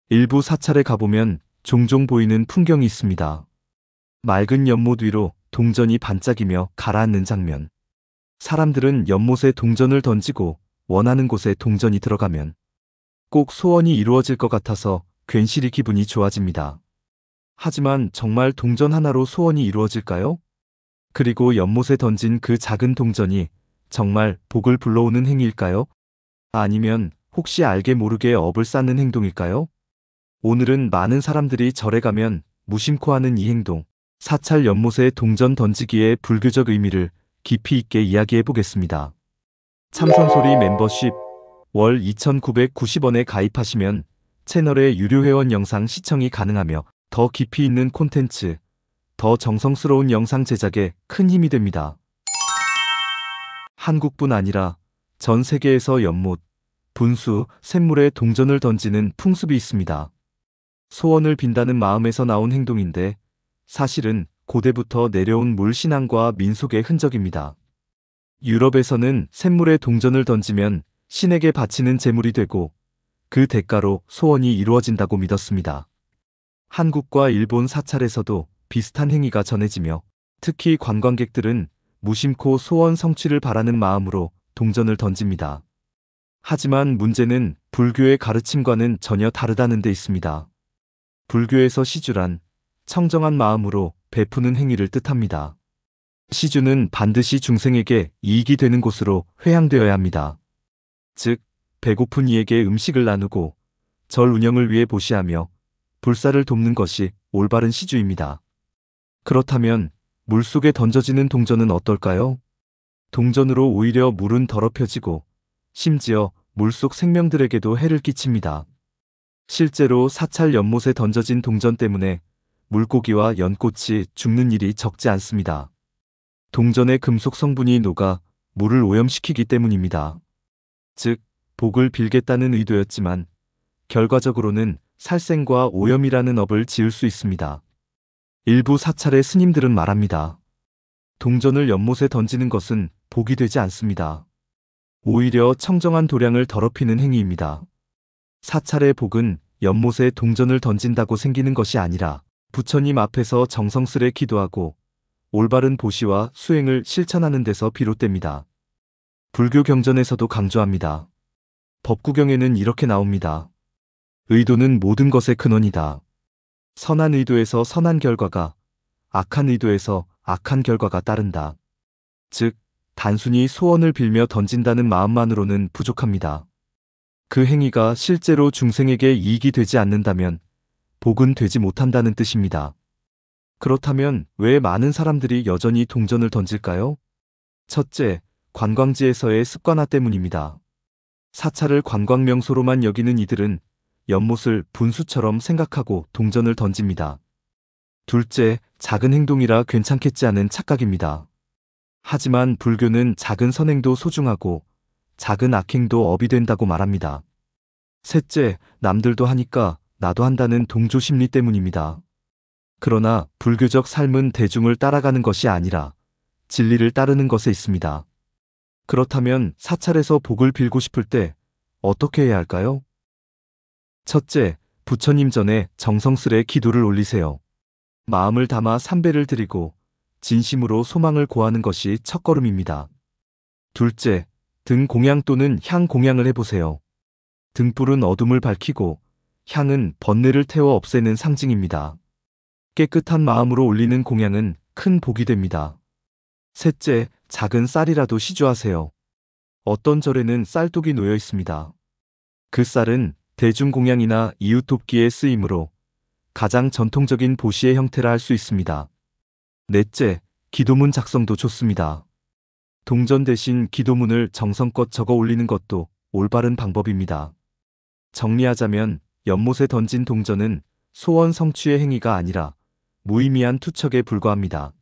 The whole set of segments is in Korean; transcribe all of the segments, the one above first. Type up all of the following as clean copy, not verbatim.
일부 사찰에 가보면 종종 보이는 풍경이 있습니다. 맑은 연못 위로 동전이 반짝이며 가라앉는 장면. 사람들은 연못에 동전을 던지고 원하는 곳에 동전이 들어가면 꼭 소원이 이루어질 것 같아서 괜시리 기분이 좋아집니다. 하지만 정말 동전 하나로 소원이 이루어질까요? 그리고 연못에 던진 그 작은 동전이 정말 복을 불러오는 행위일까요? 아니면 혹시 알게 모르게 업을 쌓는 행동일까요? 오늘은 많은 사람들이 절에 가면 무심코 하는 이 행동, 사찰 연못에 동전 던지기의 불교적 의미를 깊이 있게 이야기해 보겠습니다. 참선소리 멤버십 월 2,990원에 가입하시면 채널의 유료 회원 영상 시청이 가능하며 더 깊이 있는 콘텐츠, 더 정성스러운 영상 제작에 큰 힘이 됩니다. 한국뿐 아니라 전 세계에서 연못, 분수, 샘물에 동전을 던지는 풍습이 있습니다. 소원을 빈다는 마음에서 나온 행동인데 사실은 고대부터 내려온 물신앙과 민속의 흔적입니다. 유럽에서는 샘물에 동전을 던지면 신에게 바치는 제물이 되고 그 대가로 소원이 이루어진다고 믿었습니다. 한국과 일본 사찰에서도 비슷한 행위가 전해지며 특히 관광객들은 무심코 소원 성취를 바라는 마음으로 동전을 던집니다. 하지만 문제는 불교의 가르침과는 전혀 다르다는 데 있습니다. 불교에서 시주란 청정한 마음으로 베푸는 행위를 뜻합니다. 시주는 반드시 중생에게 이익이 되는 곳으로 회향되어야 합니다. 즉, 배고픈 이에게 음식을 나누고 절 운영을 위해 보시하며 불사를 돕는 것이 올바른 시주입니다. 그렇다면 물속에 던져지는 동전은 어떨까요? 동전으로 오히려 물은 더럽혀지고 심지어 물속 생명들에게도 해를 끼칩니다. 실제로 사찰 연못에 던져진 동전 때문에 물고기와 연꽃이 죽는 일이 적지 않습니다. 동전의 금속 성분이 녹아 물을 오염시키기 때문입니다. 즉, 복을 빌겠다는 의도였지만 결과적으로는 살생과 오염이라는 업을 지을 수 있습니다. 일부 사찰의 스님들은 말합니다. 동전을 연못에 던지는 것은 복이 되지 않습니다. 오히려 청정한 도량을 더럽히는 행위입니다. 사찰의 복은 연못에 동전을 던진다고 생기는 것이 아니라 부처님 앞에서 정성스레 기도하고 올바른 보시와 수행을 실천하는 데서 비롯됩니다. 불교 경전에서도 강조합니다. 법구경에는 이렇게 나옵니다. 의도는 모든 것의 근원이다. 선한 의도에서 선한 결과가, 악한 의도에서 악한 결과가 따른다. 즉, 단순히 소원을 빌며 던진다는 마음만으로는 부족합니다. 그 행위가 실제로 중생에게 이익이 되지 않는다면 복은 되지 못한다는 뜻입니다. 그렇다면 왜 많은 사람들이 여전히 동전을 던질까요? 첫째, 관광지에서의 습관화 때문입니다. 사찰을 관광 명소로만 여기는 이들은 연못을 분수처럼 생각하고 동전을 던집니다. 둘째, 작은 행동이라 괜찮겠지 하는 착각입니다. 하지만 불교는 작은 선행도 소중하고 작은 악행도 업이 된다고 말합니다. 셋째, 남들도 하니까 나도 한다는 동조 심리 때문입니다. 그러나 불교적 삶은 대중을 따라가는 것이 아니라 진리를 따르는 것에 있습니다. 그렇다면 사찰에서 복을 빌고 싶을 때 어떻게 해야 할까요? 첫째, 부처님 전에 정성스레 기도를 올리세요. 마음을 담아 삼배를 드리고 진심으로 소망을 고하는 것이 첫걸음입니다. 둘째, 등 공양 또는 향 공양을 해보세요. 등불은 어둠을 밝히고 향은 번뇌를 태워 없애는 상징입니다. 깨끗한 마음으로 올리는 공양은 큰 복이 됩니다. 셋째, 작은 쌀이라도 시주하세요. 어떤 절에는 쌀독이 놓여 있습니다. 그 쌀은 대중공양이나 이웃 돕기에 쓰이므로 가장 전통적인 보시의 형태라 할 수 있습니다. 넷째, 기도문 작성도 좋습니다. 동전 대신 기도문을 정성껏 적어 올리는 것도 올바른 방법입니다. 정리하자면 연못에 던진 동전은 소원 성취의 행위가 아니라 무의미한 투척에 불과합니다.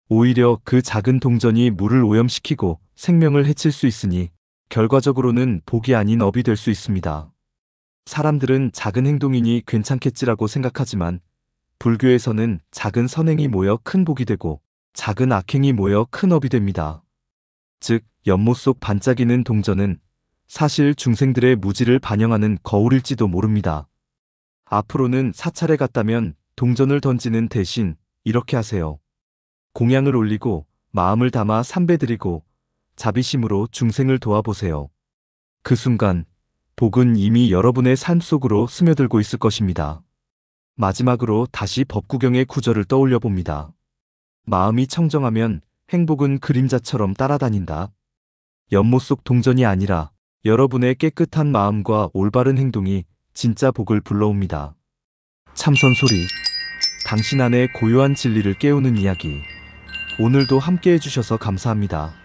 오히려 그 작은 동전이 물을 오염시키고 생명을 해칠 수 있으니 결과적으로는 복이 아닌 업이 될 수 있습니다. 사람들은 작은 행동이니 괜찮겠지라고 생각하지만 불교에서는 작은 선행이 모여 큰 복이 되고 작은 악행이 모여 큰 업이 됩니다. 즉, 연못 속 반짝이는 동전은 사실 중생들의 무지를 반영하는 거울일지도 모릅니다. 앞으로는 사찰에 갔다면 동전을 던지는 대신 이렇게 하세요. 공양을 올리고 마음을 담아 삼배드리고 자비심으로 중생을 도와보세요. 그 순간 복은 이미 여러분의 삶 속으로 스며들고 있을 것입니다. 마지막으로 다시 법구경의 구절을 떠올려 봅니다. 마음이 청정하면 행복은 그림자처럼 따라다닌다. 연못 속 동전이 아니라 여러분의 깨끗한 마음과 올바른 행동이 진짜 복을 불러옵니다. 참선 소리. 당신 안의 고요한 진리를 깨우는 이야기. 오늘도 함께 해주셔서 감사합니다.